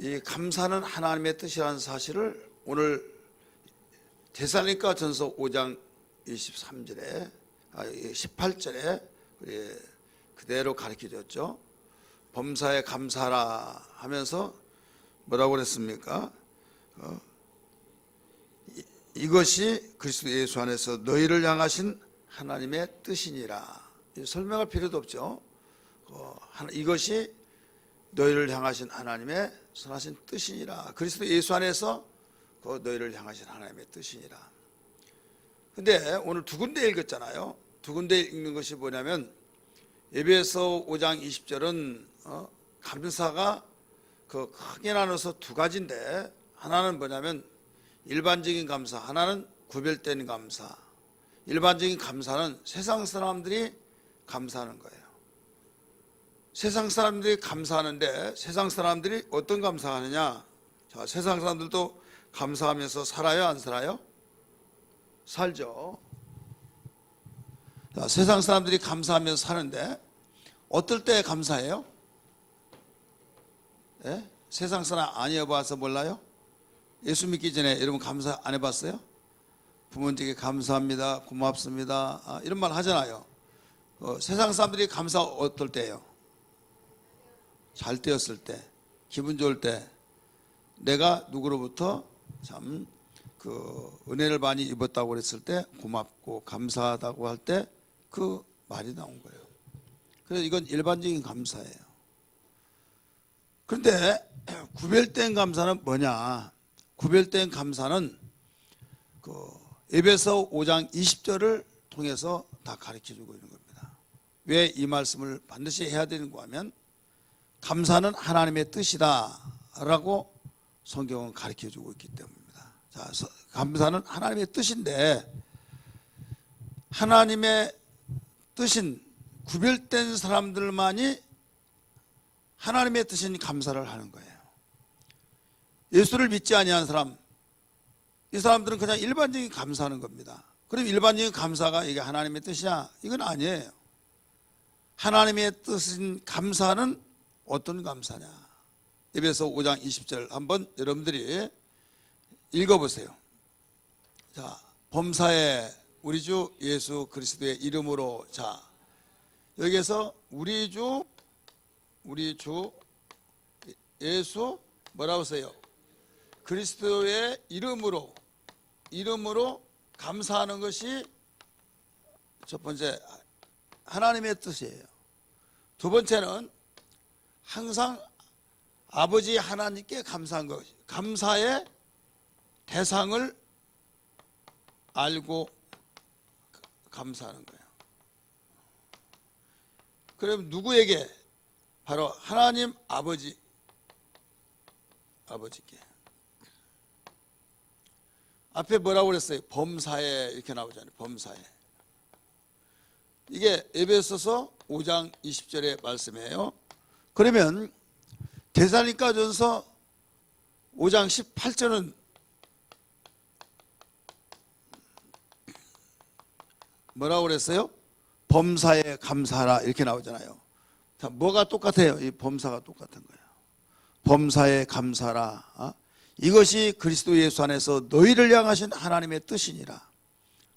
이 감사는 하나님의 뜻이라는 사실을 오늘 데살로니가전서 5장 23절에 18절에 그대로 가르쳐 줬죠. 범사에 감사라 하면서 뭐라고 그랬습니까? 이것이 그리스도 예수 안에서 너희를 향하신 하나님의 뜻이니라. 설명할 필요도 없죠. 이것이 너희를 향하신 하나님의 선하신 뜻이니라. 그리스도 예수 안에서 그 너희를 향하신 하나님의 뜻이니라. 근데 오늘 두 군데 읽었잖아요. 두 군데 읽는 것이 뭐냐면 에베소 5장 20절은 감사가 크게 나눠서 두 가지인데, 하나는 뭐냐면 일반적인 감사, 하나는 구별된 감사. 일반적인 감사는 세상 사람들이 감사하는 거예요. 세상 사람들이 감사하는데 세상 사람들이 어떤 감사하느냐? 자, 세상 사람들도 감사하면서 살아요, 안 살아요? 살죠. 자, 세상 사람들이 감사하면서 사는데 어떨 때 감사해요? 예? 세상 사람 아니어봐서 몰라요? 예수 믿기 전에 여러분 감사 안 해봤어요? 부모님께 감사합니다, 고맙습니다, 이런 말 하잖아요. 세상 사람들이 감사 어떨 때예요? 잘 때였을 때, 기분 좋을 때, 내가 누구로부터 참 은혜를 많이 입었다고 그랬을 때 고맙고 감사하다고 할 때 그 말이 나온 거예요. 그래서 이건 일반적인 감사예요. 그런데 구별된 감사는 뭐냐? 구별된 감사는 에베소 5장 20절을 통해서 다 가르쳐주고 있는 겁니다. 왜 이 말씀을 반드시 해야 되는가 하면 감사는 하나님의 뜻이다 라고 성경은 가르쳐주고 있기 때문입니다. 자, 감사는 하나님의 뜻인데 하나님의 뜻인 구별된 사람들만이 하나님의 뜻인 감사를 하는 거예요. 예수를 믿지 아니한 사람, 이 사람들은 그냥 일반적인 감사하는 겁니다. 그럼 일반적인 감사가 이게 하나님의 뜻이냐? 이건 아니에요. 하나님의 뜻인 감사는 어떤 감사냐? 에베소 5장 20절 한번 여러분들이 읽어보세요. 자, 범사에 우리 주 예수 그리스도의 이름으로. 자, 여기에서 우리 주 예수 뭐라고 써요? 그리스도의 이름으로 감사하는 것이 첫 번째 하나님의 뜻이에요. 두 번째는 항상 아버지 하나님께 감사한 것, 감사의 대상을 알고 감사하는 거예요. 그럼 누구에게? 바로 하나님 아버지께. 앞에 뭐라고 그랬어요? 범사에 이렇게 나오잖아요. 범사에. 이게 에베소서 5장 20절의 말씀이에요. 그러면 데살로니가전서 5장 18절은 뭐라고 그랬어요? 범사에 감사하라 이렇게 나오잖아요. 자, 뭐가 똑같아요? 이 범사가 똑같은 거예요. 범사에 감사하라. 이것이 그리스도 예수 안에서 너희를 향하신 하나님의 뜻이니라.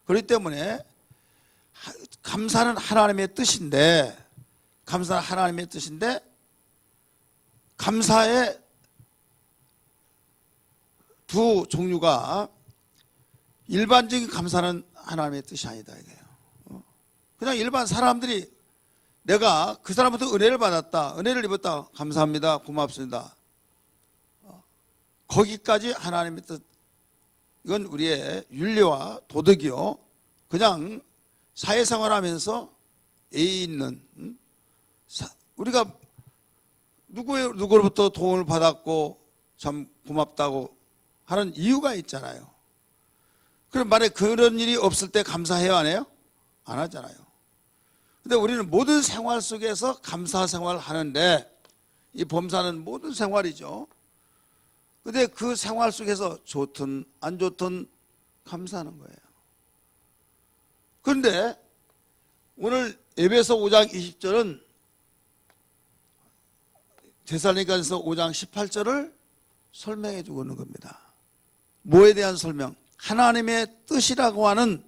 그렇기 때문에 감사는 하나님의 뜻인데, 감사의 두 종류가, 일반적인 감사는 하나님의 뜻이 아니다 이거예요. 그냥 일반 사람들이 내가 그 사람부터 은혜를 받았다, 은혜를 입었다, 감사합니다, 고맙습니다, 거기까지 하나님의 뜻. 이건 우리의 윤리와 도덕이요, 그냥 사회생활하면서 예의 있는, 우리가 누구로부터 도움을 받았고 참 고맙다고 하는 이유가 있잖아요. 그럼 만약에 그런 일이 없을 때 감사해요, 안 해요? 안 하잖아요. 근데 우리는 모든 생활 속에서 감사 생활을 하는데, 이 범사는 모든 생활이죠. 근데 그 생활 속에서 좋든 안 좋든 감사하는 거예요. 그런데 오늘 에베소 5장 20절은 데살로니가전서 5장 18절을 설명해 주고 있는 겁니다. 뭐에 대한 설명? 하나님의 뜻이라고 하는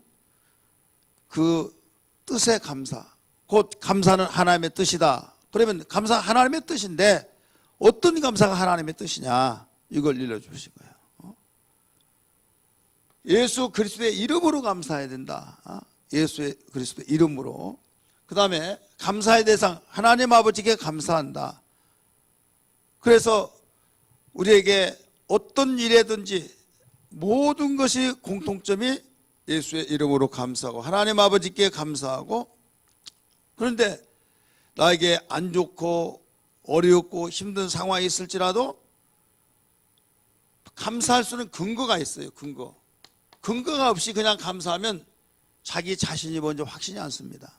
그 뜻에 감사. 곧 감사는 하나님의 뜻이다. 그러면 감사 하나님의 뜻인데 어떤 감사가 하나님의 뜻이냐? 이걸 일러주신 거예요. 예수 그리스도의 이름으로 감사해야 된다. 예수 그리스도의 이름으로. 그 다음에 감사의 대상 하나님 아버지께 감사한다. 그래서 우리에게 어떤 일에든지 모든 것이 공통점이 예수의 이름으로 감사하고 하나님 아버지께 감사하고, 그런데 나에게 안 좋고 어렵고 힘든 상황이 있을지라도 감사할 수 있는 근거가 있어요. 근거가 없이 그냥 감사하면 자기 자신이 먼저 확신이 않습니다.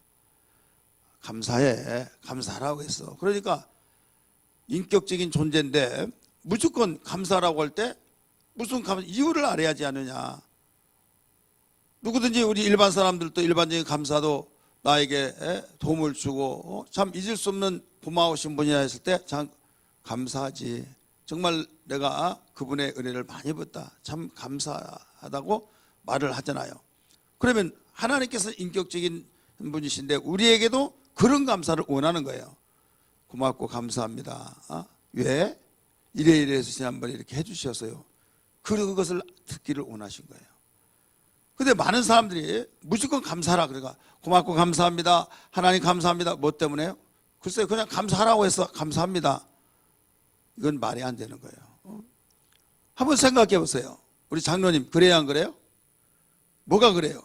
감사하라고 했어. 그러니까 인격적인 존재인데 무조건 감사라고 할 때 무슨 이유를 알아야지 않느냐. 누구든지 우리 일반 사람들도 일반적인 감사도 나에게 도움을 주고 참 잊을 수 없는 고마우신 분이라 했을 때 참 감사하지. 정말 내가 그분의 은혜를 많이 받다. 참 감사하다고 말을 하잖아요. 그러면 하나님께서 인격적인 분이신데 우리에게도 그런 감사를 원하는 거예요. 고맙고 감사합니다. 왜? 이래서 지난번에 이렇게 해주셔서요. 그것을 듣기를 원하신 거예요. 근데 많은 사람들이 무조건 감사하라 그러니까 고맙고 감사합니다. 하나님 감사합니다. 뭐 때문에요? 글쎄요, 그냥 감사하라고 해서 감사합니다. 이건 말이 안 되는 거예요. 한번 생각해 보세요. 우리 장로님 그래야 안 그래요? 뭐가 그래요?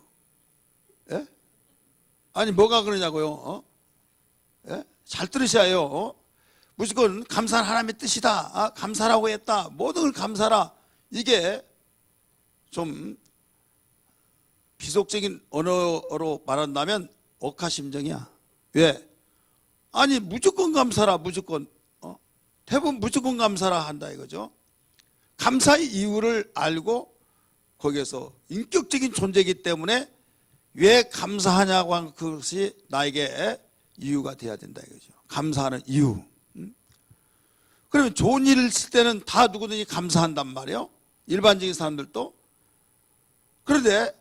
예? 아니 뭐가 그러냐고요? 예? 잘 들으셔야 해요. 무조건 감사는 하나님의 뜻이다. 감사라고 했다. 모든 걸 감사라. 이게 좀 비속적인 언어로 말한다면 억하심정이야. 왜? 아니 무조건 감사라. 무조건 대부분 무조건 감사라 한다 이거죠. 감사의 이유를 알고 거기에서 인격적인 존재이기 때문에 왜 감사하냐고 하는 그것이 나에게 이유가 돼야 된다 이거죠. 감사하는 이유. 그러면 좋은 일을 쓸 때는 다 누구든지 감사한단 말이에요. 일반적인 사람들도. 그런데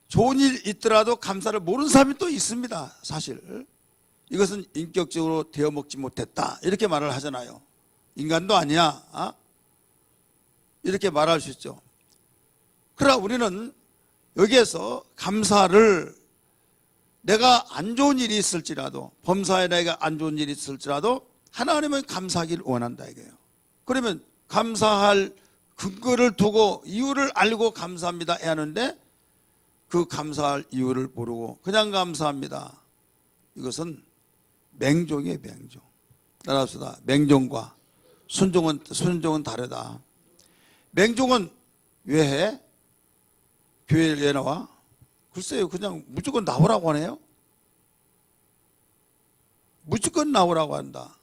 좋은 일 있더라도 감사를 모르는 사람이 또 있습니다. 사실 이것은 인격적으로 되어먹지 못했다 이렇게 말을 하잖아요. 인간도 아니야. 이렇게 말할 수 있죠. 그러나 우리는 여기에서 감사를 내가 안 좋은 일이 있을지라도 범사에 내가 안 좋은 일이 있을지라도 하나님은 감사하기를 원한다 이거예요. 그러면 감사할 근거를 두고 이유를 알고 감사합니다 해야 하는데 그 감사할 이유를 모르고 그냥 감사합니다. 이것은 맹종이에요. 맹종. 따라합시다. 맹종과 순종은 다르다. 맹종은 왜 해? 교회에 왜 나와? 글쎄요, 그냥 무조건 나오라고 하네요. 무조건 나오라고 한다.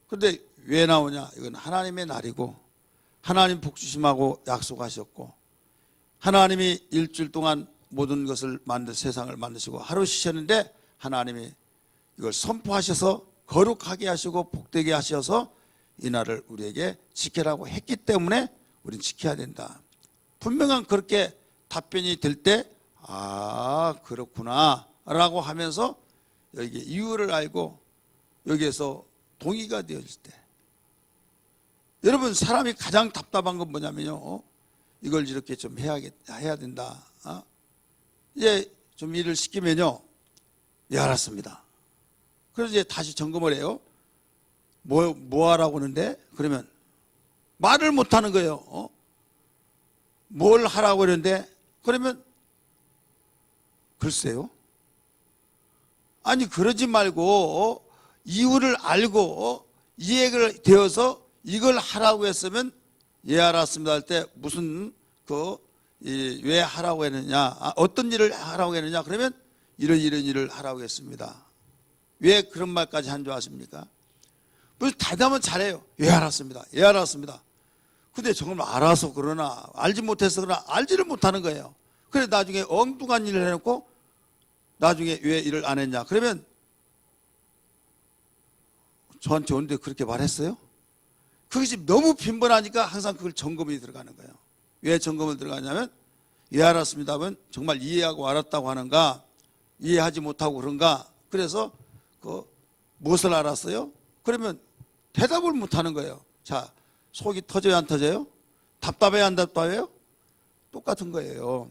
그런데 왜 나오냐? 이건 하나님의 날이고 하나님 복주심하고 약속하셨고 하나님이 일주일 동안 모든 것을 세상을 만드시고 하루 쉬셨는데 하나님이 이걸 선포하셔서 거룩하게 하시고 복되게 하셔서 이 날을 우리에게 지키라고 했기 때문에 우리는 지켜야 된다. 분명한 그렇게 답변이 될 때 그렇구나 라고 하면서 여기 이유를 알고 여기에서 동의가 되어질 때, 여러분 사람이 가장 답답한 건 뭐냐면요, 이걸 이렇게 좀 해야 된다. 이제 좀 일을 시키면요, 예 알았습니다. 그래서 이제 다시 점검을 해요. 뭐 하라고 하는데 그러면 말을 못 하는 거예요. 뭘 하라고 그러는데 그러면 글쎄요. 아니 그러지 말고 이유를 알고 이해가 되어서 이걸 하라고 했으면 예 알았습니다 할 때 무슨 왜 하라고 했느냐, 어떤 일을 하라고 했느냐 그러면 이런 일을 하라고 했습니다. 왜 그런 말까지 한 줄 아십니까? 무슨 대답은 잘해요. 예 알았습니다. 예 알았습니다. 근데 정말 알아서 그러나 알지 못해서 그러나 알지를 못하는 거예요. 그래 나중에 엉뚱한 일을 해놓고 나중에 왜 일을 안 했냐 그러면 저한테 오는데 그렇게 말했어요? 그것이 너무 빈번하니까 항상 그걸 점검이 들어가는 거예요. 왜 점검을 들어가냐면 예 알았습니다 하면 정말 이해하고 알았다고 하는가, 이해하지 못하고 그런가. 그래서 무엇을 알았어요? 그러면 대답을 못하는 거예요. 자, 속이 터져요 안 터져요? 답답해요 안 답답해요? 똑같은 거예요.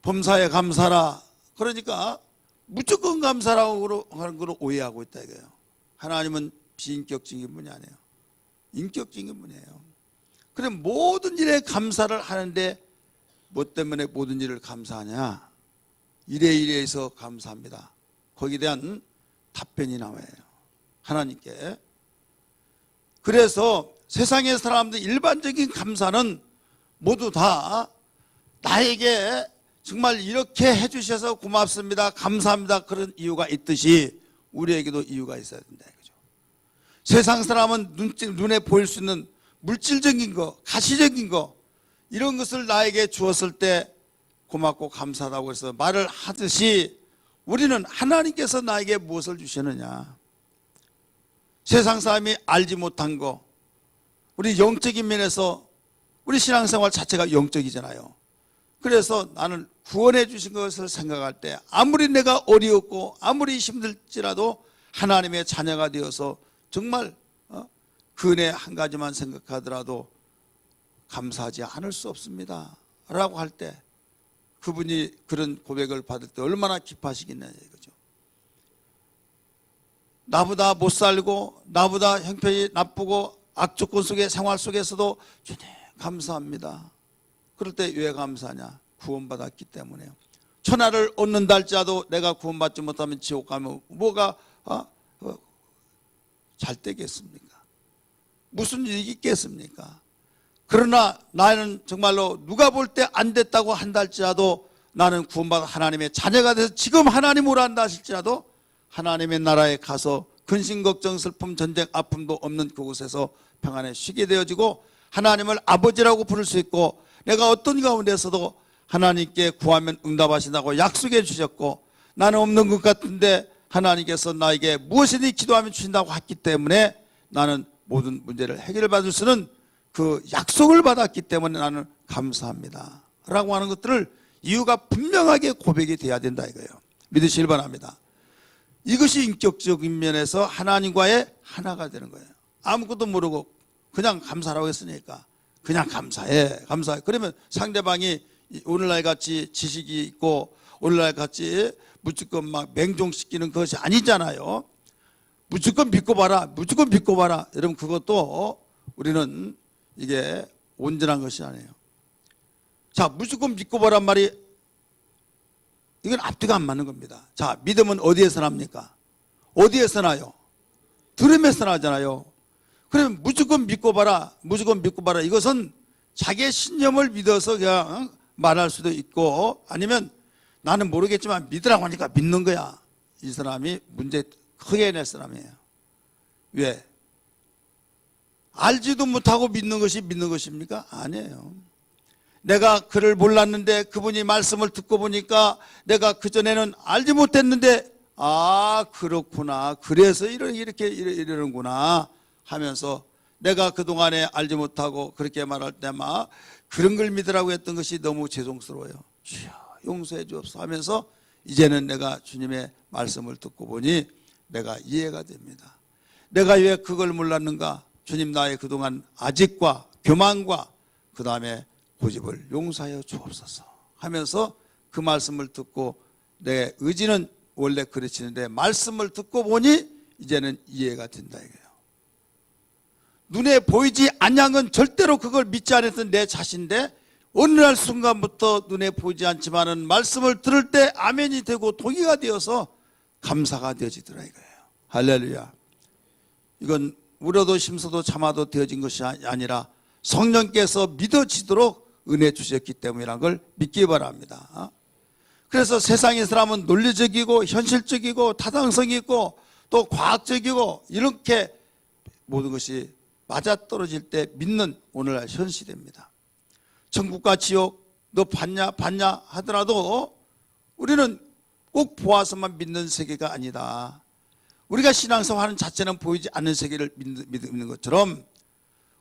범사에 감사라. 그러니까 무조건 감사라고 하는 걸 오해하고 있다 이거예요. 하나님은 비인격적인 분이 아니에요. 인격적인 분이에요. 그럼 모든 일에 감사를 하는데 뭐 때문에 모든 일을 감사하냐? 이래이래해서 감사합니다. 거기에 대한 답변이 나와요. 하나님께. 그래서 세상의 사람들 일반적인 감사는 모두 다 나에게 정말 이렇게 해주셔서 고맙습니다, 감사합니다, 그런 이유가 있듯이 우리에게도 이유가 있어야 된다 이거죠. 세상 사람은 눈에 보일 수 있는 물질적인 거, 가시적인 거, 이런 것을 나에게 주었을 때 고맙고 감사하다고 해서 말을 하듯이 우리는 하나님께서 나에게 무엇을 주시느냐, 세상 사람이 알지 못한 거, 우리 영적인 면에서 우리 신앙생활 자체가 영적이잖아요. 그래서 나는 구원해 주신 것을 생각할 때 아무리 내가 어려웠고 아무리 힘들지라도 하나님의 자녀가 되어서 정말 그 은혜 한 가지만 생각하더라도 감사하지 않을 수 없습니다 라고 할 때 그분이 그런 고백을 받을 때 얼마나 기뻐하시겠냐 이거죠. 나보다 못 살고 나보다 형편이 나쁘고 악조건 속의 생활 속에서도 주님 감사합니다. 그럴 때 왜 감사하냐? 구원받았기 때문에요. 천하를 얻는다 할지라도 내가 구원받지 못하면 지옥 가면 뭐가 잘 되겠습니까? 무슨 일이 있겠습니까? 그러나 나는 정말로 누가 볼 때 안 됐다고 한다 할지라도 나는 구원받아 하나님의 자녀가 돼서 지금 하나님 오라 한다 하실지라도 하나님의 나라에 가서 근심 걱정 슬픔 전쟁 아픔도 없는 그곳에서 평안에 쉬게 되어지고 하나님을 아버지라고 부를 수 있고 내가 어떤 가운데서도 하나님께 구하면 응답하신다고 약속해 주셨고 나는 없는 것 같은데 하나님께서 나에게 무엇이든 기도하면 주신다고 했기 때문에 나는 모든 문제를 해결 받을 수 있는 그 약속을 받았기 때문에 나는 감사합니다 라고 하는 것들을 이유가 분명하게 고백이 돼야 된다 이거예요. 믿으시길 바랍니다. 이것이 인격적인 면에서 하나님과의 하나가 되는 거예요. 아무것도 모르고 그냥 감사라고 했으니까 그냥 감사해 감사해. 그러면 상대방이 오늘날 같이 지식이 있고 오늘날 같이 무조건 막 맹종시키는 것이 아니잖아요. 무조건 믿고 봐라 무조건 믿고 봐라. 여러분 그것도 우리는 이게 온전한 것이 아니에요. 자, 무조건 믿고 보란 말이 이건 앞뒤가 안 맞는 겁니다. 자, 믿음은 어디에서 납니까? 어디에서 나요? 들음에서 나잖아요. 그러면 무조건 믿고 봐라 무조건 믿고 봐라 이것은 자기의 신념을 믿어서 그냥 말할 수도 있고 아니면 나는 모르겠지만 믿으라고 하니까 믿는 거야. 이 사람이 문제 크게 낼 사람이에요. 왜? 알지도 못하고 믿는 것이 믿는 것입니까? 아니에요. 내가 그를 몰랐는데 그분이 말씀을 듣고 보니까 내가 그전에는 알지 못했는데 아 그렇구나 그래서 이렇게 이러는구나 하면서 내가 그동안에 알지 못하고 그렇게 말할 때 막 그런 걸 믿으라고 했던 것이 너무 죄송스러워요. 주여 용서해 주옵소서 하면서 이제는 내가 주님의 말씀을 듣고 보니 내가 이해가 됩니다. 내가 왜 그걸 몰랐는가? 주님 나의 그동안 아직과 교만과 그 다음에 고집을 용서하여 주옵소서 하면서 그 말씀을 듣고 내 의지는 원래 그르치는데 말씀을 듣고 보니 이제는 이해가 된다 이거예요. 눈에 보이지 않냐는 절대로 그걸 믿지 않았던 내 자신인데 어느 날 순간부터 눈에 보이지 않지만은 말씀을 들을 때 아멘이 되고 동의가 되어서 감사가 되어지더라 이거예요. 할렐루야. 이건 울어도 심서도 참아도 되어진 것이 아니라 성령께서 믿어지도록 은혜 주셨기 때문이라는 걸 믿기 바랍니다. 그래서 세상의 사람은 논리적이고 현실적이고 타당성이 있고 또 과학적이고 이렇게 모든 것이 맞아떨어질 때 믿는 오늘날 현실입니다. 천국과 지옥 너 봤냐 하더라도 우리는 꼭 보아서만 믿는 세계가 아니다. 우리가 신앙생활하는 자체는 보이지 않는 세계를 믿는 것처럼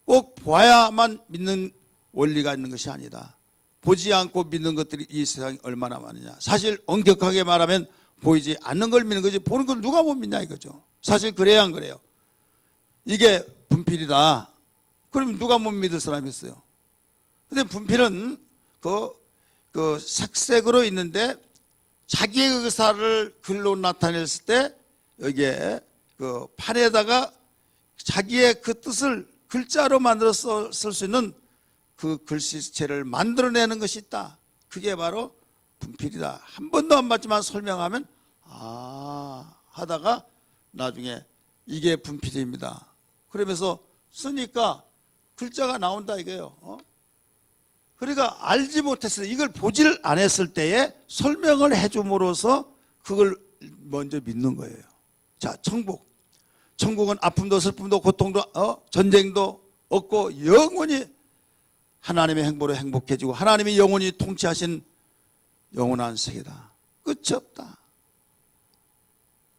꼭 보아야만 믿는 원리가 있는 것이 아니다. 보지 않고 믿는 것들이 이 세상에 얼마나 많으냐. 사실 엄격하게 말하면 보이지 않는 걸 믿는 거지 보는 걸 누가 못 믿냐 이거죠. 사실 그래야 안 그래요. 이게 분필이다. 그럼 누가 못 믿을 사람이 있어요. 근데 분필은 그 색색으로 있는데 자기의 의사를 글로 나타냈을 때 여기에 그 판에다가 자기의 그 뜻을 글자로 만들어서 쓸 수 있는 그 글씨체를 만들어내는 것이 있다. 그게 바로 분필이다. 한 번도 안 봤지만 설명하면 하다가 나중에 이게 분필입니다. 그러면서 쓰니까 글자가 나온다 이거예요. 그러니까 알지 못했을 때, 이걸 보질 안 했을 때에 설명을 해줌으로써 그걸 먼저 믿는 거예요. 자, 천국은 아픔도 슬픔도 고통도 전쟁도 없고 영원히 하나님의 행보로 행복해지고 하나님이 영원히 통치하신 영원한 세계다. 끝이 없다.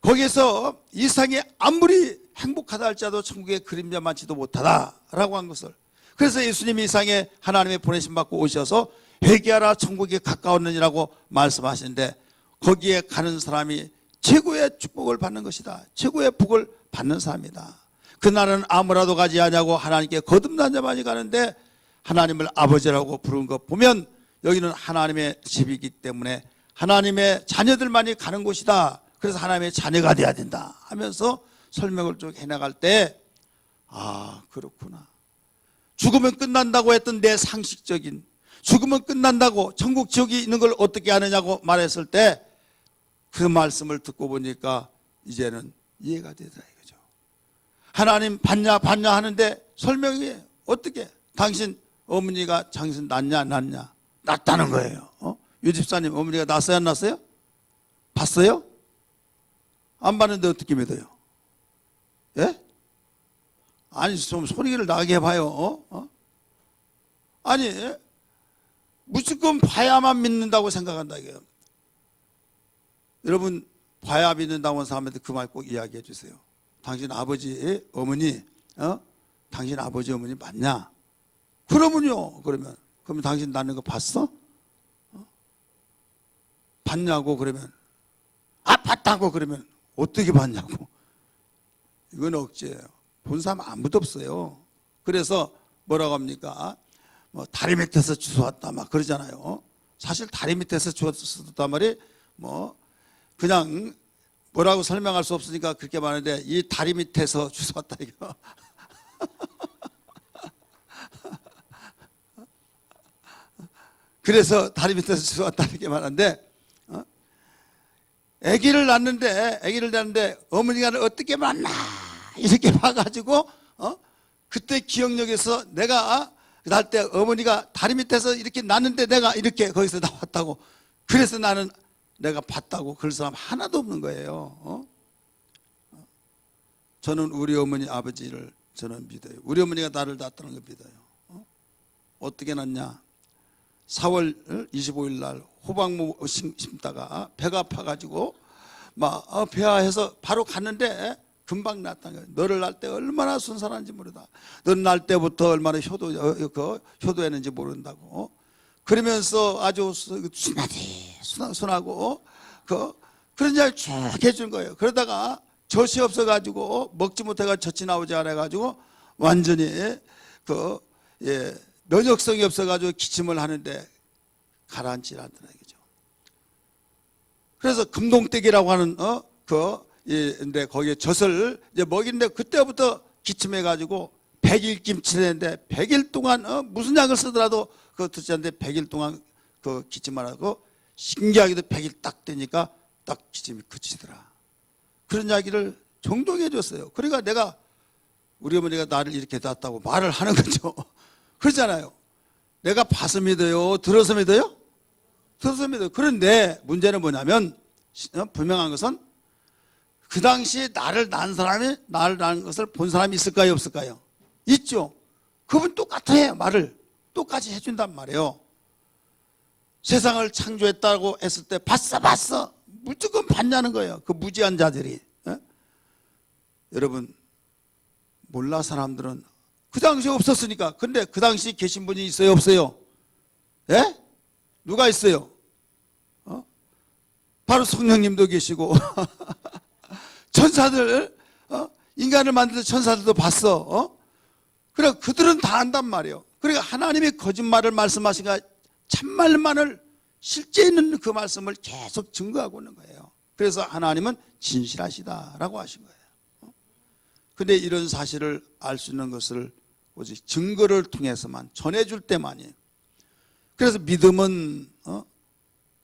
거기에서 이 세상에 아무리 행복하다 할지라도 천국의 그림자만치도 못하다라고 한 것을, 그래서 예수님이 이 세상에 하나님의 보내심 받고 오셔서 회개하라 천국이 가까웠느니라고 말씀하시는데, 거기에 가는 사람이 최고의 축복을 받는 것이다. 최고의 복을 받는 사람이다. 그날은 아무라도 가지 않냐고 하나님께 거듭난 자만이 가는데 하나님을 아버지라고 부르는 것 보면 여기는 하나님의 집이기 때문에 하나님의 자녀들만이 가는 곳이다. 그래서 하나님의 자녀가 돼야 된다 하면서 설명을 쭉 해나갈 때 그렇구나. 죽으면 끝난다고 했던 내 상식적인, 죽으면 끝난다고 천국 지옥이 있는 걸 어떻게 아느냐고 말했을 때 그 말씀을 듣고 보니까 이제는 이해가 되더라 이거죠. 하나님 받냐 하는데 설명이 어떻게, 당신 어머니가 당신 낳냐 낳았다는 거예요. 유 집사님 어머니가 낳았어요 안 낳았어요? 봤어요? 안 봤는데 어떻게 믿어요? 예? 아니 좀 소리를 나게 해봐요. 아니 무조건 봐야만 믿는다고 생각한다 이거예요. 여러분 봐야 믿는다고 하는 사람한테 그 말 꼭 이야기해 주세요. 당신 아버지 어머니 당신 아버지 어머니 맞냐? 그러면요. 그러면 당신 낳는 거 봤어? 봤냐고 그러면 봤다고 그러면 어떻게 봤냐고. 이건 억지예요. 본 사람 아무도 없어요. 그래서 뭐라고 합니까? 뭐 다리 밑에서 주워왔다 막 그러잖아요. 사실 다리 밑에서 주웠단 말이 뭐 그냥 뭐라고 설명할 수 없으니까 그렇게 말하는데, 이 다리 밑에서 주워왔다 이거. 그래서 다리 밑에서 주워왔다 이렇게 말하는데, 아기를 낳는데 어머니가 어떻게 만나 이렇게 봐가지고 그때 기억력에서 내가 낳을 때 어머니가 다리 밑에서 이렇게 낳는데 내가 이렇게 거기서 나왔다고, 그래서 나는 내가 봤다고 그럴 사람 하나도 없는 거예요. 저는 우리 어머니 아버지를 저는 믿어요. 우리 어머니가 나를 낳았다는 걸 믿어요. 어떻게 낳냐? 4월 25일 날 호박무 심다가 배가 아파가지고 막 배아해서 바로 갔는데 금방 낳았다는 거예요. 너를 낳을 때 얼마나 순산한지 모르다. 너를 낳을 때부터 얼마나 효도했는지 모른다고. 그러면서 아주 순하고 그런 이야기를 쭉 해준 거예요. 그러다가 젖이 없어가지고 먹지 못해가 젖이 나오지 않아가지고 완전히 면역성이 없어가지고 기침을 하는데 가라앉지 않더라 이거죠. 그래서 금동떼기라고 하는 근데 거기에 젖을 이제 먹이는데 그때부터 기침해가지고 100일 김치를 했는데 100일 동안 무슨 약을 쓰더라도 그거 듣지 않는데 100일 동안 그 기침을 하고, 신기하게도 100일 딱 되니까 딱 기침이 그치더라. 그런 이야기를 종종 해줬어요. 그러니까 내가 우리 어머니가 나를 이렇게 낳았다고 말을 하는 거죠. 그렇잖아요. 내가 봐서 믿어요? 들어서 믿어요? 들어서 믿어요. 그런데 문제는 뭐냐면 분명한 것은 그 당시에 나를 낳은 것을 본 사람이 있을까요? 없을까요? 있죠. 그분 똑같아요. 말을 똑같이 해준단 말이에요. 세상을 창조했다고 했을 때 봤어 무조건 봤냐는 거예요. 그 무지한 자들이. 여러분 몰라 사람들은 그 당시에 없었으니까. 근데 그 당시 계신 분이 있어요 없어요? 예? 누가 있어요? 바로 성령님도 계시고 천사들, 인간을 만드는 천사들도 봤어. 그래 그들은 다 안단 말이에요. 그러니까 하나님이 거짓말을 말씀하시니까 참말만을 실제 있는 그 말씀을 계속 증거하고 있는 거예요. 그래서 하나님은 진실하시다라고 하신 거예요. 근데 이런 사실을 알 수 있는 것을 오직 증거를 통해서만 전해줄 때만이에요. 그래서 믿음은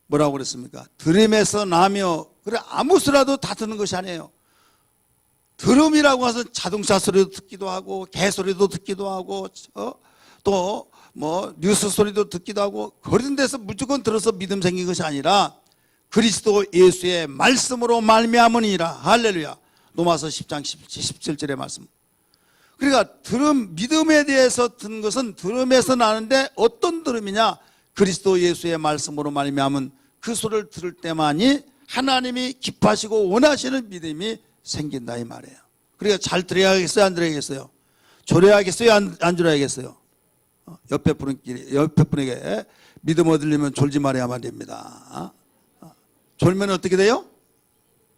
뭐라고 그랬습니까? 들음에서 나며, 그래 아무 소리라도 다 듣는 것이 아니에요. 들음이라고 해서 자동차 소리도 듣기도 하고 개 소리도 듣기도 하고 또 뭐 뉴스 소리도 듣기도 하고 그런 데서 무조건 들어서 믿음 생긴 것이 아니라 그리스도 예수의 말씀으로 말미암으니라. 할렐루야. 로마서 10장 17절의 말씀. 그러니까 믿음에 대해서 듣는 것은 들음에서 나는데 어떤 들음이냐? 그리스도 예수의 말씀으로 말미암은 그 소리를 들을 때만이 하나님이 기뻐하시고 원하시는 믿음이 생긴다 이 말이에요. 그러니까 잘 들어야겠어요 안 들어야겠어요? 졸여야겠어요 안 졸여야겠어요? 옆에 분에게 믿음 얻으려면 졸지 말아야만 됩니다. 졸면 어떻게 돼요?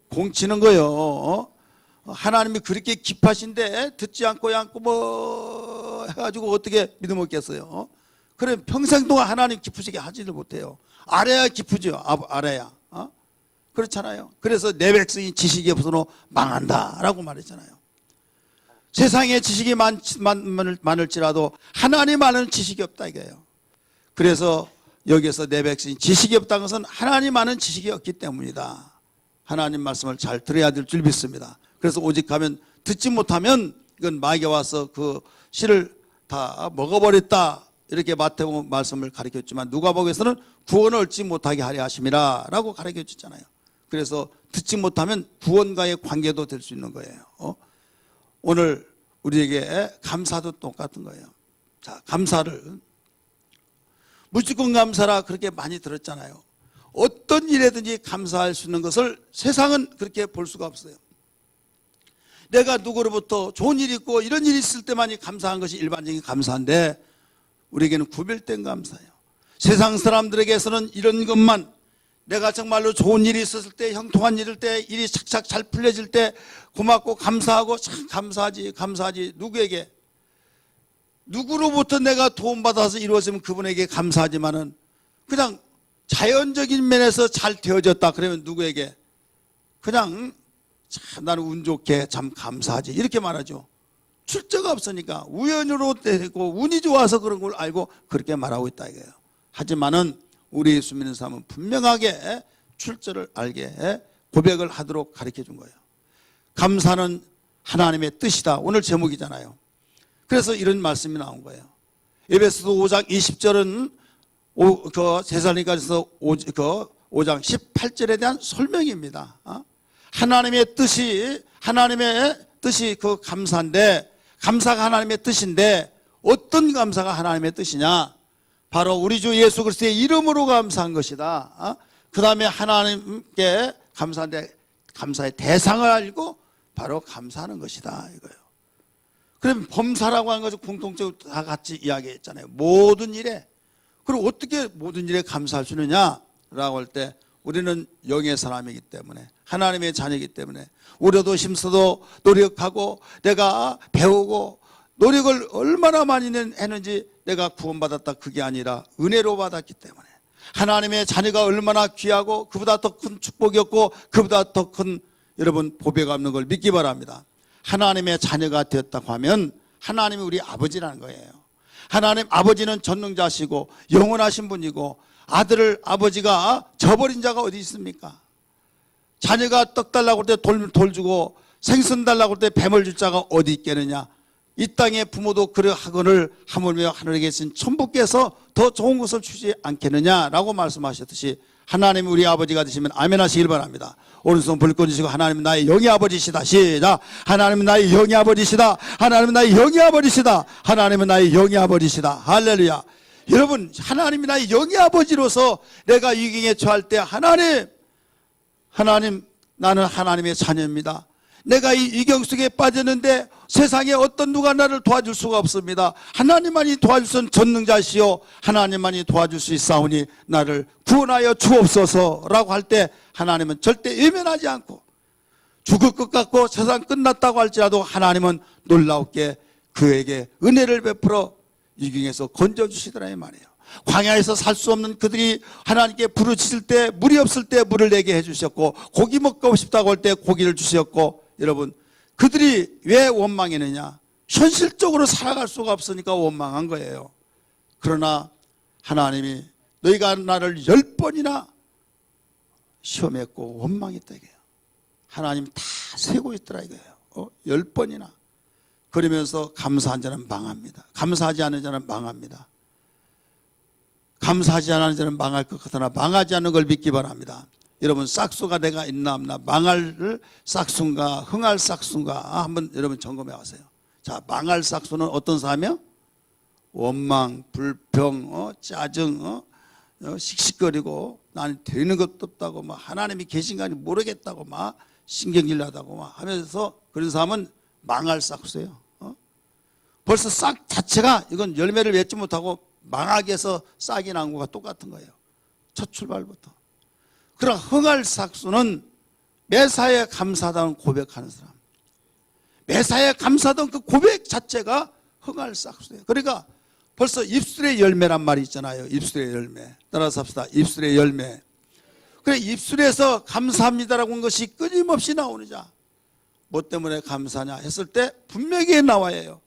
공치는 거예요. 하나님이 그렇게 기뻐하신데 듣지 않고 뭐 해가지고 어떻게 믿음 얻겠어요? 그래 평생 동안 하나님 기쁘시게 하지를 못해요. 알아야 기쁘죠. 알아야. 그렇잖아요. 그래서 내 백성이 지식이 없어서 망한다라고 말했잖아요. 세상에 지식이 많을지라도 하나님 아는 지식이 없다 이거예요. 그래서 여기에서 내 백성이 지식이 없다는 것은 하나님 아는 지식이 없기 때문이다. 하나님 말씀을 잘 들어야 될 줄 믿습니다. 그래서 오직 하면 듣지 못하면 이건 마귀가 와서 그 씨를 다 먹어버렸다. 이렇게 마태복음 말씀을 가르쳤지만 누가복음에서는 구원을 얻지 못하게 하려 하심이라 라고 가르쳐줬잖아요. 그래서 듣지 못하면 구원과의 관계도 될 수 있는 거예요. 오늘 우리에게 감사도 똑같은 거예요. 자, 감사를 무조건 감사라 그렇게 많이 들었잖아요. 어떤 일에든지 감사할 수 있는 것을 세상은 그렇게 볼 수가 없어요. 내가 누구로부터 좋은 일이 있고 이런 일이 있을 때만이 감사한 것이 일반적인 감사인데 우리에게는 구별된 감사예요. 세상 사람들에게서는 이런 것만 내가 정말로 좋은 일이 있었을 때 형통한 일일 때 일이 착착 잘 풀려질 때 고맙고 감사하고 참 감사하지 누구에게 누구로부터 내가 도움받아서 이루어지면 그분에게 감사하지만은 그냥 자연적인 면에서 잘 되어졌다 그러면 누구에게 그냥 참 나는 운 좋게 참 감사하지 이렇게 말하죠. 출처가 없으니까 우연으로 되고 운이 좋아서 그런 걸 알고 그렇게 말하고 있다 이거예요. 하지만은 우리 예수 믿는 사람은 분명하게 출처를 알게 고백을 하도록 가르쳐 준 거예요. 감사는 하나님의 뜻이다. 오늘 제목이잖아요. 그래서 이런 말씀이 나온 거예요. 에베소서 5장 20절은 데살로니가서 5장 18절에 대한 설명입니다. 하나님의 뜻이 그 감사인데 감사가 하나님의 뜻인데 어떤 감사가 하나님의 뜻이냐? 바로 우리 주 예수 그리스도의 이름으로 감사한 것이다. 그 다음에 하나님께 감사한데 감사의 대상을 알고 바로 감사하는 것이다 이거예요. 그럼 범사라고 하는 것을 공통적으로 다 같이 이야기했잖아요. 모든 일에. 그리고 어떻게 모든 일에 감사할 수 있느냐라고 할 때 우리는 영의 사람이기 때문에 하나님의 자녀이기 때문에 우려도 힘써도 노력하고 내가 배우고 노력을 얼마나 많이 했는지 내가 구원받았다 그게 아니라 은혜로 받았기 때문에 하나님의 자녀가 얼마나 귀하고 그보다 더 큰 축복이었고 그보다 더 큰 여러분 보배가 없는 걸 믿기 바랍니다. 하나님의 자녀가 되었다고 하면 하나님이 우리 아버지라는 거예요. 하나님 아버지는 전능자시고 영원하신 분이고 아들을 아버지가 저버린 자가 어디 있습니까? 자녀가 떡 달라고 할 때 돌 주고 생선 달라고 할 때 뱀을 줄 자가 어디 있겠느냐? 이 땅의 부모도 그러 하거늘 하물며 하늘에 계신 천부께서 더 좋은 것을 주지 않겠느냐라고 말씀하셨듯이 하나님이 우리 아버지가 되시면 아멘 하시길 바랍니다. 오른손 불끈 주시고 하나님은 나의 영의 아버지시다. 시작. 하나님은 나의 영의 아버지시다. 하나님은 나의 영의 아버지시다. 하나님은 나의 영의 아버지시다. 할렐루야. 여러분 하나님이 나의 영의 아버지로서 내가 위기에 처할 때 하나님 나는 하나님의 자녀입니다. 내가 이 위경 속에 빠졌는데 세상에 어떤 누가 나를 도와줄 수가 없습니다. 하나님만이 도와줄 수 있는 전능자시요 하나님만이 도와줄 수 있사오니 나를 구원하여 주옵소서라고 할 때 하나님은 절대 외면하지 않고, 죽을 것 같고 세상 끝났다고 할지라도 하나님은 놀랍게 그에게 은혜를 베풀어 위경에서 건져주시더라 이 말이에요. 광야에서 살 수 없는 그들이 하나님께 부르짖을 때 물이 없을 때 물을 내게 해주셨고, 고기 먹고 싶다고 할 때 고기를 주셨고, 여러분 그들이 왜 원망했느냐? 현실적으로 살아갈 수가 없으니까 원망한 거예요. 그러나 하나님이 너희가 나를 10번이나 시험했고 원망했다 이거예요. 하나님 다 세고 있더라 이거예요. 10번이나. 그러면서 감사한 자는 망합니다. 감사하지 않은 자는 망합니다. 감사하지 않은 자는 망할 것 같으나 망하지 않는 걸 믿기 바랍니다. 여러분 싹수가 내가 있나 없나, 망할 싹수인가 흥할 싹수인가 한번 여러분 점검해 보세요. 자, 망할 싹수는 어떤 사람이요? 원망, 불평, 짜증, 씩씩거리고 나는 되는 것도 없다고 막 하나님이 계신가 모르겠다고 막 신경질나다고 막 하면서 그런 사람은 망할 싹수예요. 벌써 싹 자체가 이건 열매를 맺지 못하고 망하게 해서 싹이 난 거가 똑같은 거예요. 첫 출발부터. 그러나 흥할 싹수는 매사에 감사하다는 고백하는 사람, 매사에 감사하던 그 고백 자체가 흥할 싹수예요. 그러니까 벌써 입술의 열매란 말이 있잖아요. 입술의 열매. 따라서 합시다. 입술의 열매. 그래, 입술에서 감사합니다라고 하는 것이 끊임없이 나오는 자. 뭐 때문에 감사하냐 했을 때 분명히 나와야 해요.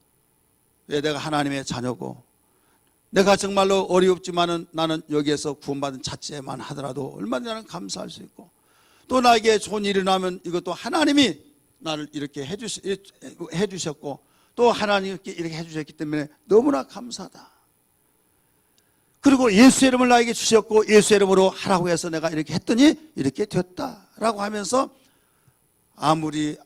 왜? 내가 하나님의 자녀고, 내가 정말로 어렵지만은 나는 여기에서 구원받은 자체만 하더라도 얼마나 나는 감사할 수 있고, 또 나에게 좋은 일이 나면 이것도 하나님이 나를 이렇게 해주셨고, 또 하나님께 이렇게 해주셨기 때문에 너무나 감사하다. 그리고 예수의 이름을 나에게 주셨고 예수의 이름으로 하라고 해서 내가 이렇게 했더니 이렇게 됐다라고 하면서 아무리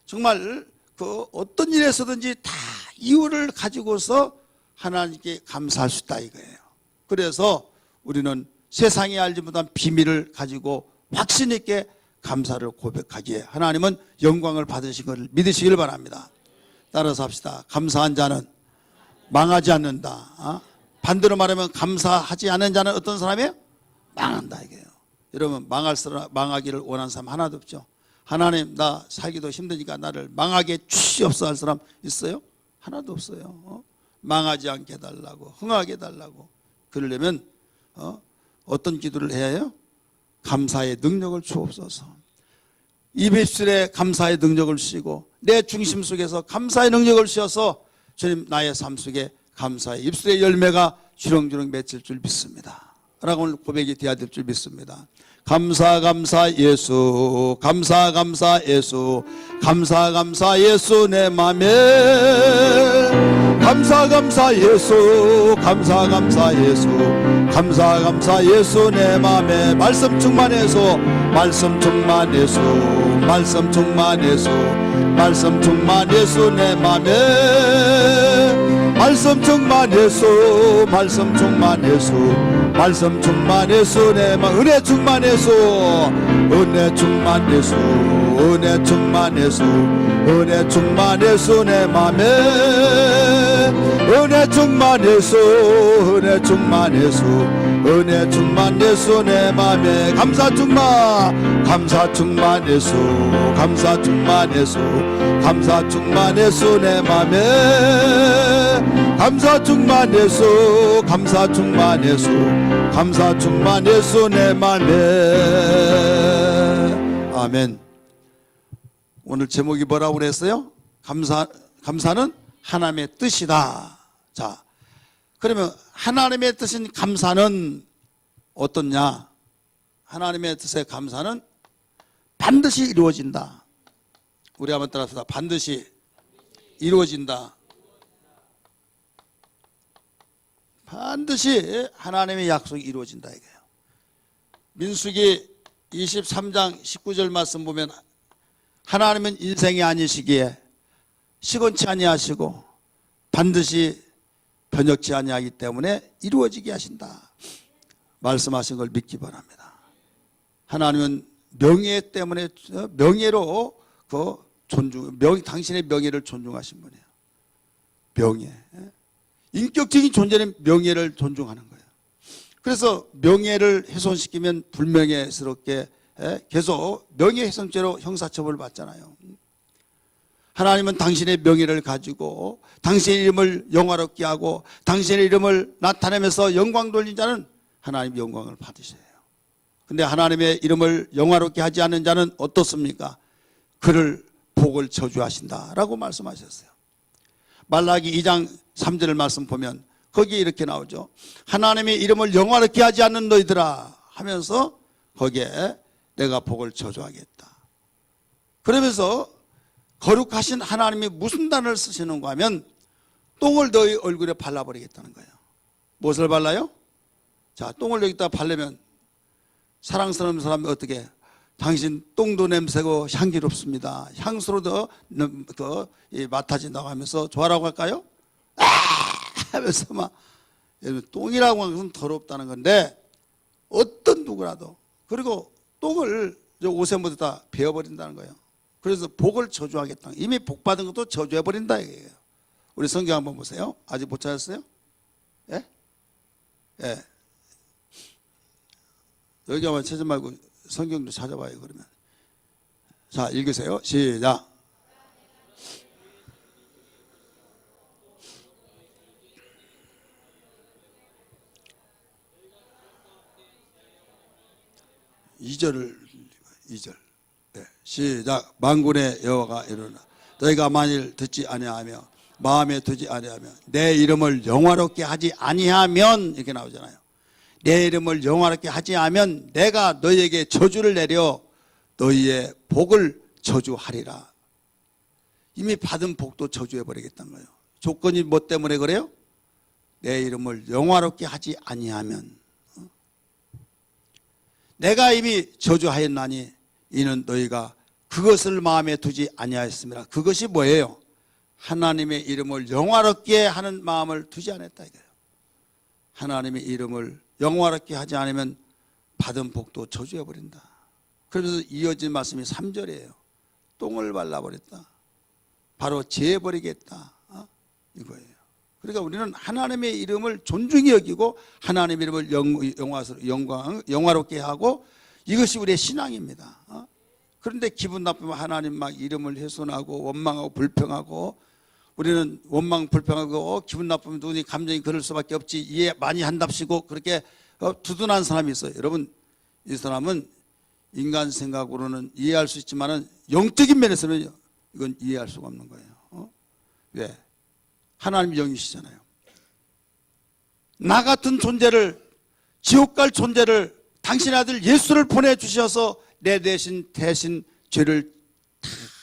정말 그 어떤 일에서든지 다 이유를 가지고서 하나님께 감사할 수 있다 이거예요. 그래서 우리는 세상이 알지 못한 비밀을 가지고 확신 있게 감사를 고백하기에 하나님은 영광을 받으신 것을 믿으시길 바랍니다. 따라서 합시다. 감사한 자는 망하지 않는다. 반대로 말하면 감사하지 않는 자는 어떤 사람이에요? 망한다 이게요. 여러분 망하기를 원하는 사람 하나도 없죠. 하나님 나 살기도 힘드니까 나를 망하게 주시옵소서 할 사람 있어요? 하나도 없어요. 망하지 않게 해달라고, 흥하게 해달라고. 그러려면 어떤 기도를 해야 해요? 감사의 능력을 주옵소서. 입술에 감사의 능력을 주시고 내 중심 속에서 감사의 능력을 주셔서 주님 나의 삶 속에 감사의 입술의 열매가 주렁주렁 맺힐 줄 믿습니다 라고 오늘 고백이 되어야 될 줄 믿습니다. 감사 예수, 감사 예수, 감사 예수 내 맘에, 감사 예수, 감사 예수, 감사 예수 내 맘에. 말씀 충만해서, 말씀 충만해서, 말씀 충만해서, 말씀 충만해서 내 맘에. 말씀 충만해서, 말씀 충만해서, 말씀 충만해서 내 맘. 은혜 충만해서, 은혜 충만해서, 은혜 충만해서, 은혜 충만해서 내 맘에. 은혜 충만해서, 은혜 충만해서, 은혜 충만해서 내 맘에. 감사 충만해서, 감사 충만해서, 감사 충만해서 내 맘에. 감사 충만해서, 감사 충만해서, 감사 충만해서 내 맘에. 아멘. 오늘 제목이 뭐라고 그랬어요? 감사는 하나님의 뜻이다. 자, 그러면 하나님의 뜻인 감사는 어떻냐? 하나님의 뜻의 감사는 반드시 이루어진다. 우리 한번 따라합시다. 반드시 이루어진다. 반드시 하나님의 약속이 이루어진다 이거예요. 민수기 23장 19절 말씀 보면 하나님은 인생이 아니시기에 시건치 아니하시고 반드시 변혁치 아니하기 때문에 이루어지게 하신다 말씀하신 걸 믿기 바랍니다. 하나님은 명예 때문에 명예로 당신의 명예를 존중하신 분이에요. 명예. 인격적인 존재는 명예를 존중하는 거예요. 그래서 명예를 훼손시키면 불명예스럽게 계속 명예훼손죄로 형사처벌을 받잖아요. 하나님은 당신의 명예를 가지고 당신의 이름을 영화롭게 하고 당신의 이름을 나타내면서 영광 돌린 자는 하나님 영광을 받으셔요. 근데 하나님의 이름을 영화롭게 하지 않는 자는 어떻습니까? 그를 복을 저주하신다라고 말씀하셨어요. 말라기 2장 3절 말씀 보면 거기에 이렇게 나오죠. 하나님의 이름을 영화롭게 하지 않는 너희들아 하면서 거기에 내가 복을 저주하겠다. 그러면서 거룩하신 하나님이 무슨 단어를 쓰시는가 하면 똥을 너희 얼굴에 발라버리겠다는 거예요. 무엇을 발라요? 자, 똥을 여기다 바르면 사랑스러운 사람이 어떻게 당신 똥도 냄새고 향기롭습니다. 향수로도 맡아진다고 하면서 좋아라고 할까요? 아! 하면서 막 똥이라고 하는 것은 더럽다는 건데 어떤 누구라도 그리고 똥을 옷에 묻어다 베어버린다는 거예요. 그래서 복을 저주하겠다. 이미 복 받은 것도 저주해버린다 이거예요. 우리 성경 한번 보세요. 아직 못 찾았어요? 예? 예. 여기 한번 찾지 말고 성경도 찾아봐요. 그러면 자 읽으세요. 시작. 이절 네, 시작. 만군의 여호와가 이르노라 너희가 만일 듣지 아니하며 마음에 두지 아니하며 내 이름을 영화롭게 하지 아니하면 이렇게 나오잖아요. 내 이름을 영화롭게 하지 않으면 내가 너희에게 저주를 내려 너희의 복을 저주하리라. 이미 받은 복도 저주해버리겠다는 거예요. 조건이 뭐 때문에 그래요? 내 이름을 영화롭게 하지 아니하면 내가 이미 저주하였나니 이는 너희가 그것을 마음에 두지 아니하였습니다. 그것이 뭐예요? 하나님의 이름을 영화롭게 하는 마음을 두지 않았다 이거예요. 하나님의 이름을 영화롭게 하지 않으면 받은 복도 저주해버린다. 그래서 이어진 말씀이 3절이에요. 똥을 발라버렸다. 바로 재버리겠다. 이거예요. 그러니까 우리는 하나님의 이름을 존중히 여기고 하나님의 이름을 영화롭게 하고 이것이 우리의 신앙입니다. 그런데 기분 나쁘면 하나님 막 이름을 훼손하고 원망하고 불평하고 우리는 원망 불평하고 기분 나쁘면 누구니 감정이 그럴 수밖에 없지 이해 많이 한답시고 그렇게 두둔한 사람이 있어요. 여러분 이 사람은 인간 생각으로는 이해할 수 있지만 영적인 면에서는 이건 이해할 수가 없는 거예요. 왜? 하나님 영이시잖아요. 나 같은 존재를 지옥 갈 존재를 당신의 아들 예수를 보내주셔서 내 대신 죄를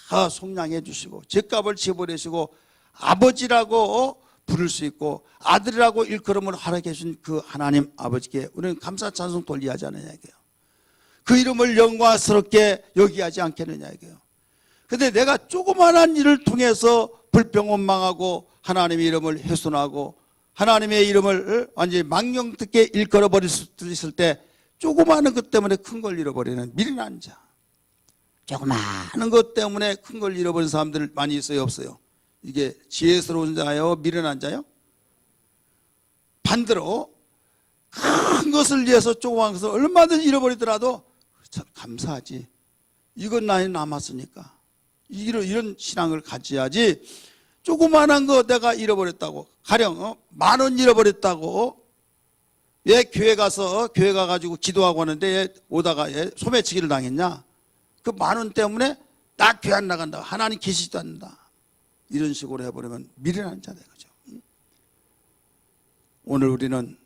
다 속량해 주시고 죄값을 지어버리시고 아버지라고 부를 수 있고 아들이라고 일컬음을 허락해 주신 그 하나님 아버지께 우리는 감사 찬송 돌리하지 않느냐 이거예요. 그 이름을 영광스럽게 여기하지 않겠느냐 이거예요. 근데 내가 조그마한 일을 통해서 불평 원망하고 하나님의 이름을 훼손하고 하나님의 이름을 완전히 망령듣게 일컬어 버릴 수 있을 때 조그마한 것 때문에 큰 걸 잃어버리는 미련한 자. 조그마한 것 때문에 큰 걸 잃어버린 사람들 많이 있어요 없어요? 이게 지혜스러운 자요 미련한 자요? 반대로 큰 것을 위해서 조그마한 것을 얼마든지 잃어버리더라도 참 감사하지. 이건 나에 남았으니까 이런 신앙을 가져야지. 조그마한 거 내가 잃어버렸다고 가령 10,000원 잃어버렸다고 왜 교회 가가지고 기도하고 하는데 얘 오다가 얘 소매치기를 당했냐? 그 10,000원 때문에 나 교회 안 나간다. 하나님 계시지도 않는다. 이런 식으로 해버리면 미련한 자다 그죠? 오늘 우리는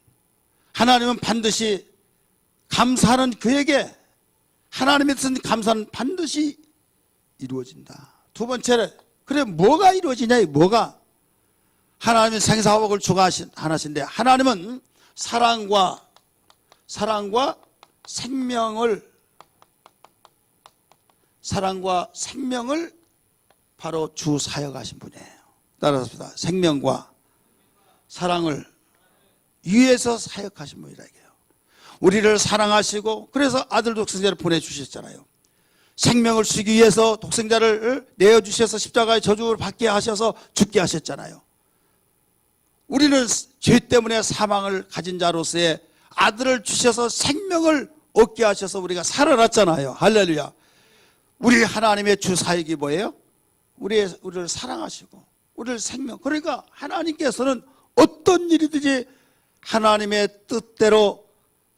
하나님은 반드시 감사하는 그에게 하나님의 뜻은 감사는 반드시 이루어진다. 두 번째로 그래 뭐가 이루어지냐? 뭐가? 하나님은 생사화복을 추구하시는데 하나님은 사랑과 생명을 바로 주 사역하신 분이에요. 따라서 생명과 사랑을 위해서 사역하신 분이라 이게요. 우리를 사랑하시고 그래서 아들 독생자를 보내주셨잖아요. 생명을 주기 위해서 독생자를 내어주셔서 십자가의 저주를 받게 하셔서 죽게 하셨잖아요. 우리는 죄 때문에 사망을 가진 자로서의 아들을 주셔서 생명을 얻게 하셔서 우리가 살아났잖아요. 할렐루야. 우리 하나님의 주 사역이 뭐예요? 우리를 사랑하시고 우리를 생명, 그러니까 하나님께서는 어떤 일이든지 하나님의 뜻대로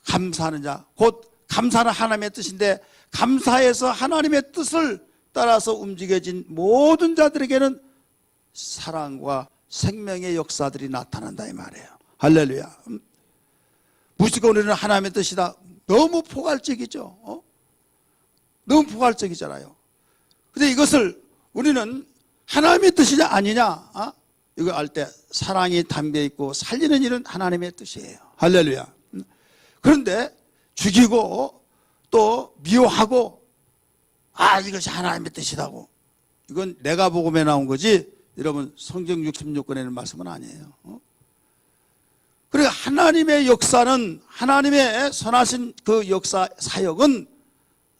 감사하는 자, 곧 감사는 하나님의 뜻인데 감사해서 하나님의 뜻을 따라서 움직여진 모든 자들에게는 사랑과 생명의 역사들이 나타난다 이 말이에요. 할렐루야. 무조건 우리는 하나님의 뜻이다. 너무 포괄적이죠. 너무 포괄적이잖아요. 근데 이것을 우리는 하나님의 뜻이냐 아니냐 이거 알 때 사랑이 담겨 있고 살리는 일은 하나님의 뜻이에요. 할렐루야. 그런데 죽이고 또 미워하고 이것이 하나님의 뜻이라고, 이건 내가 복음에 나온 거지 여러분 성경 66권에는 말씀은 아니에요. 그러니까 하나님의 역사는, 하나님의 선하신 그 역사 사역은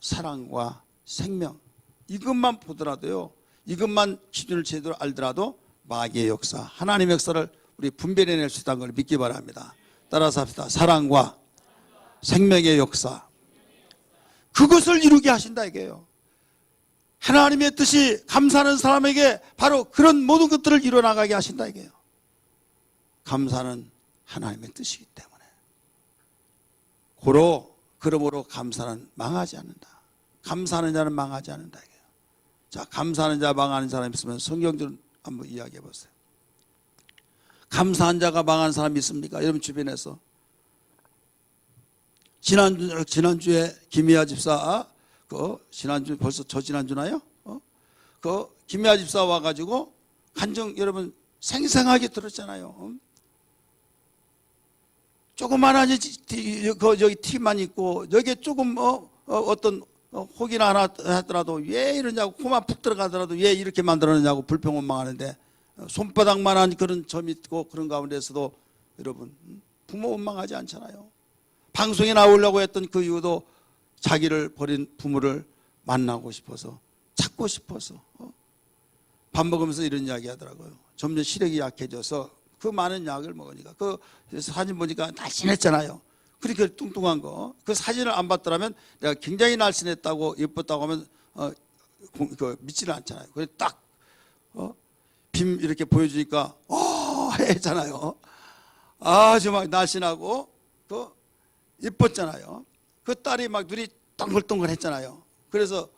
사랑과 생명, 이것만 보더라도요, 이것만 기준을 제대로 알더라도 마귀의 역사, 하나님의 역사를 우리 분별해낼 수 있다는 걸 믿기 바랍니다. 따라서 합시다. 사랑과 생명의 역사, 그것을 이루게 하신다 이게요. 하나님의 뜻이 감사하는 사람에게 바로 그런 모든 것들을 이뤄나가게 하신다 이게요. 감사는 하나님의 뜻이기 때문에 그러므로 감사는 망하지 않는다. 감사하는 자는 망하지 않는다 이게요. 자, 감사하는 자 망하는 사람 있으면 성경 좀 한번 이야기해 보세요. 감사한 자가 망하는 사람이 있습니까? 여러분 주변에서 지난주에 김희아 집사, 지난주 벌써 지난주나요? 김희아 집사 와가지고 간증 여러분 생생하게 들었잖아요. 조그만한 여기 티만 있고 여기에 조금 어떤 혹이나 하나 하더라도 왜 이러냐고, 코만 푹 들어가더라도 왜 이렇게 만들어내냐고 불평원망하는데 손바닥만한 그런 점이 있고 그런 가운데서도 여러분 부모 원망하지 않잖아요. 방송에 나오려고 했던 그 이유도 자기를 버린 부모를 만나고 싶어서, 찾고 싶어서 밥 먹으면서 이런 이야기 하더라고요. 점점 시력이 약해져서 그 많은 약을 먹으니까 그 사진 보니까 날씬했잖아요. 그렇게 뚱뚱한 거, 그 사진을 안 봤더라면 내가 굉장히 날씬했다고 예뻤다고 하면 믿지는 않잖아요. 그래서 딱 빔 이렇게 보여주니까 했잖아요. 아주 막 날씬하고 예뻤잖아요. 그 딸이 막 눈이 동글동글했잖아요. 그래서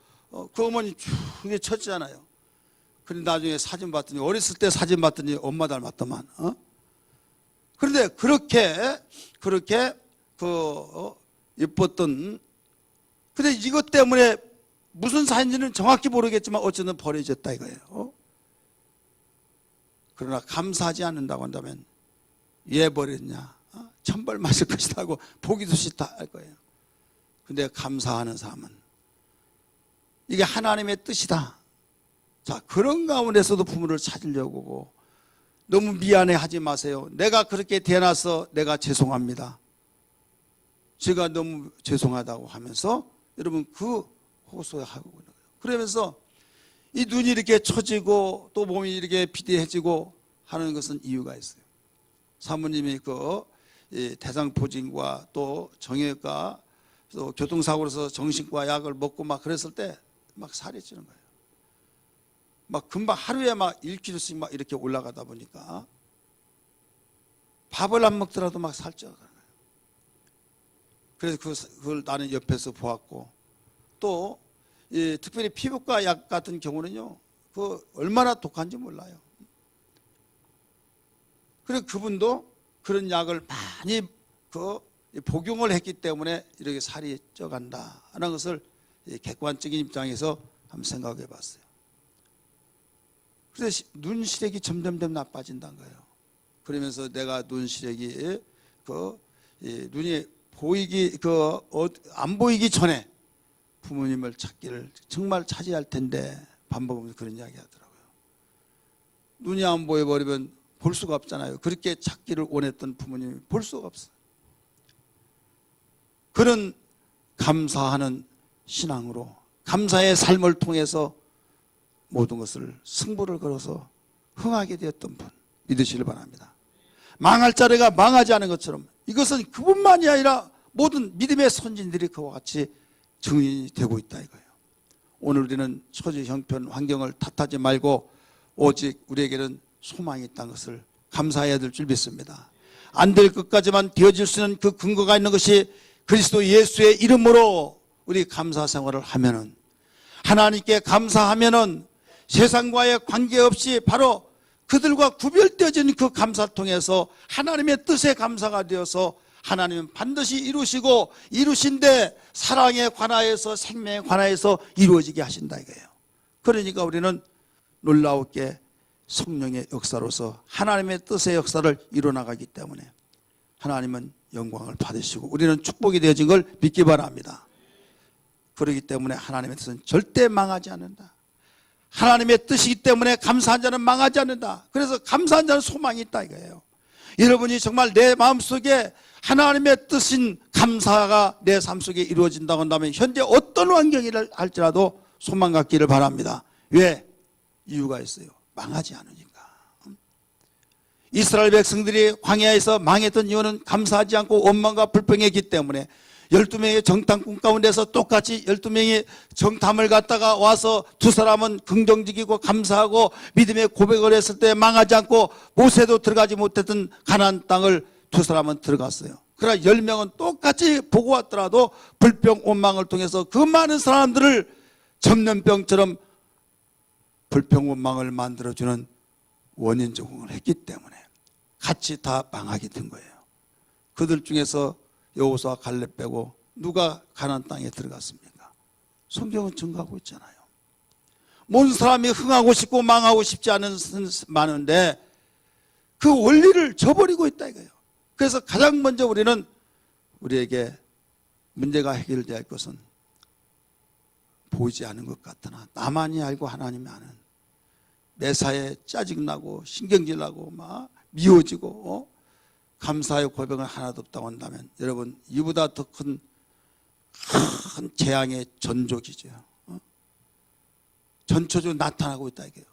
그 어머니 쭉 쳤잖아요. 그런데 나중에 사진 봤더니, 어렸을 때 사진 봤더니 엄마 닮았더만. 그런데 그렇게 예뻤던, 근데 이것 때문에 무슨 사인지는 정확히 모르겠지만 어쨌든 버려졌다 이거예요. 그러나 감사하지 않는다고 한다면 왜 버렸냐, 천벌 맞을 것이다 하고 보기도 싫다 할 거예요. 근데 감사하는 사람은 이게 하나님의 뜻이다. 자, 그런 가운데서도 부모를 찾으려고 하고, 너무 미안해 하지 마세요. 내가 그렇게 대놔서 내가 죄송합니다. 제가 너무 죄송하다고 하면서 여러분 호소하고 있는 거예요. 그러면서 이 눈이 이렇게 처지고 또 몸이 이렇게 비대해지고 하는 것은 이유가 있어요. 사모님이 대상포진과 또 정형외과 또 교통사고로서 정신과 약을 먹고 막 그랬을 때 막 살이 찌는 거예요. 막 금방 하루에 막 1kg씩 막 이렇게 올라가다 보니까 밥을 안 먹더라도 막 살쪄가는 거예요. 그래서 그걸 나는 옆에서 보았고, 또 특별히 피부과 약 같은 경우는요, 얼마나 독한지 몰라요. 그래서 그분도 그런 약을 많이 복용을 했기 때문에 이렇게 살이 쪄간다 하는 것을 객관적인 입장에서 한번 생각해 봤어요. 그래서 눈 시력이 점점점 나빠진다는 거예요. 그러면서 내가 눈 시력이 눈이 안 보이기 전에 부모님을 찾기를 정말 찾아야 할 텐데 밥 먹으면서 그런 이야기 하더라고요. 눈이 안 보여버리면 볼 수가 없잖아요. 그렇게 찾기를 원했던 부모님이 볼 수가 없어요. 그런 감사하는 신앙으로 감사의 삶을 통해서 모든 것을 승부를 걸어서 흥하게 되었던 분 믿으시길 바랍니다. 망할 자리가 망하지 않은 것처럼 이것은 그분만이 아니라 모든 믿음의 선진들이 그와 같이 증인이 되고 있다 이거예요. 오늘 우리는 처지 형편 환경을 탓하지 말고 오직 우리에게는 소망이 있다는 것을 감사해야 될 줄 믿습니다. 안 될 것까지만 되어질 수 있는 그 근거가 있는 것이 그리스도 예수의 이름으로 우리 감사 생활을 하면은, 하나님께 감사하면은 세상과의 관계없이 바로 그들과 구별되어진 그 감사를 통해서 하나님의 뜻에 감사가 되어서 하나님은 반드시 이루시고 이루신데 사랑에 관하여서 생명에 관하여서 이루어지게 하신다 이거예요. 그러니까 우리는 놀라웠게 성령의 역사로서 하나님의 뜻의 역사를 이뤄나가기 때문에 하나님은 영광을 받으시고 우리는 축복이 되어진 걸 믿기 바랍니다. 그렇기 때문에 하나님의 뜻은 절대 망하지 않는다. 하나님의 뜻이기 때문에 감사한 자는 망하지 않는다. 그래서 감사한 자는 소망이 있다 이거예요. 여러분이 정말 내 마음속에 하나님의 뜻인 감사가 내 삶 속에 이루어진다고 한다면 현재 어떤 환경이라 할지라도 소망 갖기를 바랍니다. 왜? 이유가 있어요. 망하지 않으니까. 이스라엘 백성들이 광야에서 망했던 이유는 감사하지 않고 원망과 불평했기 때문에 12명의 정탐꾼 가운데서 똑같이 12명이 정탐을 갔다가 와서 두 사람은 긍정적이고 감사하고 믿음의 고백을 했을 때 망하지 않고 모세도 들어가지 못했던 가나안 땅을 두 사람은 들어갔어요. 그러나 10명은 똑같이 보고 왔더라도 불평 원망을 통해서 그 많은 사람들을 전염병처럼 불평 원망을 만들어주는 원인 제공을 했기 때문에 같이 다 망하게 된 거예요. 그들 중에서 여호수아 갈렙 빼고 누가 가나안 땅에 들어갔습니까? 성경은 증거하고 있잖아요. 모든 사람이 흥하고 싶고 망하고 싶지 않은 많은데 그 원리를 저버리고 있다 이거예요. 그래서 가장 먼저 우리는 우리에게 문제가 해결돼야 할 것은 보이지 않은 것 같으나 나만이 알고 하나님이 아는 매사에 짜증나고 신경질나고 막 미워지고 감사의 고백은 하나도 없다고 한다면 여러분 이보다 더 큰 재앙의 전조기죠. 전초적으로 나타나고 있다 이게요.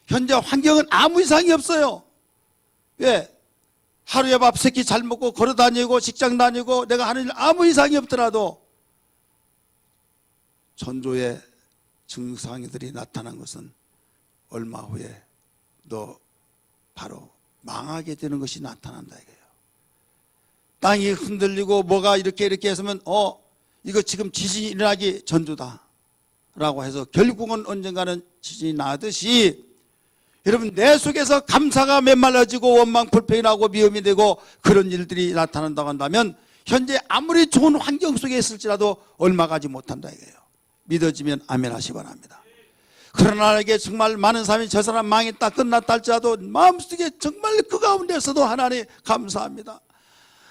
현재 환경은 아무 이상이 없어요. 왜? 하루에 밥 세 끼 잘 먹고 걸어 다니고 직장 다니고 내가 하는 일 아무 이상이 없더라도 전조의 증상들이 나타난 것은 얼마 후에 너 바로 망하게 되는 것이 나타난다 이거예요. 땅이 흔들리고 뭐가 이렇게 했으면 이거 지금 지진이 일어나기 전조다 라고 해서 결국은 언젠가는 지진이 나듯이 여러분 내 속에서 감사가 메말라지고 원망 불평이 나고 미움이 되고 그런 일들이 나타난다고 한다면 현재 아무리 좋은 환경 속에 있을지라도 얼마 가지 못한다 이거예요. 믿어지면 아멘 하시 바랍니다. 그러나 나에게 정말 많은 사람이 저 사람 망했다 끝났다 할지라도 마음속에 정말 그 가운데서도 하나님 감사합니다.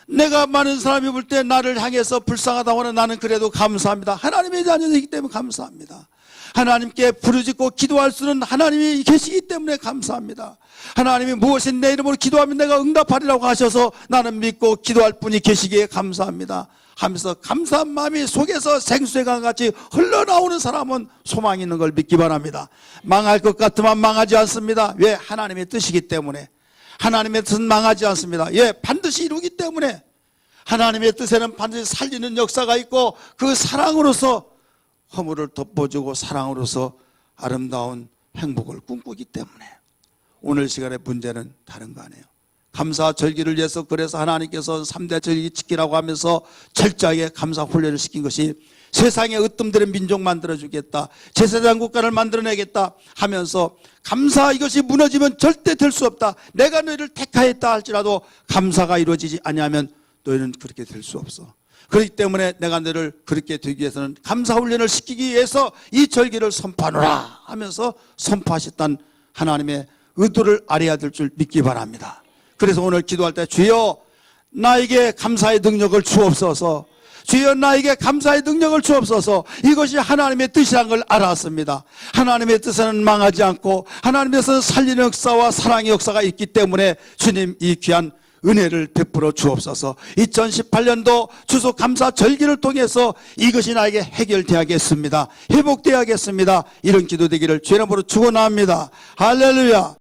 내가 많은 사람이 볼 때 나를 향해서 불쌍하다고 하는 나는 그래도 감사합니다. 하나님의 자녀이기 때문에 감사합니다. 하나님께 부르짖고 기도할 수는 하나님이 계시기 때문에 감사합니다. 하나님이 무엇인 내 이름으로 기도하면 내가 응답하리라고 하셔서 나는 믿고 기도할 분이 계시기에 감사합니다 하면서 감사한 마음이 속에서 생수의 강같이 흘러나오는 사람은 소망이 있는 걸 믿기 바랍니다. 망할 것 같으면 망하지 않습니다. 왜? 하나님의 뜻이기 때문에. 하나님의 뜻은 망하지 않습니다. 예, 반드시 이루기 때문에. 하나님의 뜻에는 반드시 살리는 역사가 있고 그 사랑으로서 허물을 덮어주고 사랑으로서 아름다운 행복을 꿈꾸기 때문에 오늘 시간의 문제는 다른 거 아니에요. 감사 절기를 위해서 그래서 하나님께서 3대 절기 지키라고 하면서 철저하게 감사 훈련을 시킨 것이 세상에 으뜸되는 민족 만들어주겠다, 제사장 국가를 만들어내겠다 하면서 감사 이것이 무너지면 절대 될 수 없다. 내가 너희를 택하였다 할지라도 감사가 이루어지지 아니하면 너희는 그렇게 될 수 없어. 그렇기 때문에 내가 너를 그렇게 되기 위해서는 감사 훈련을 시키기 위해서 이 절기를 선포하노라 하면서 선포하셨다는 하나님의 의도를 알아야 될 줄 믿기 바랍니다. 그래서 오늘 기도할 때 주여 나에게 감사의 능력을 주옵소서, 주여 나에게 감사의 능력을 주옵소서. 이것이 하나님의 뜻이라는 걸 알았습니다. 하나님의 뜻에는 망하지 않고 하나님의 뜻은 살리는 역사와 사랑의 역사가 있기 때문에 주님 이 귀한 은혜를 베풀어 주옵소서. 2018년도 추수감사 절기를 통해서 이것이 나에게 해결되야겠습니다. 회복되야겠습니다. 이런 기도 되기를 주의 이름으로 축원합니다. 할렐루야.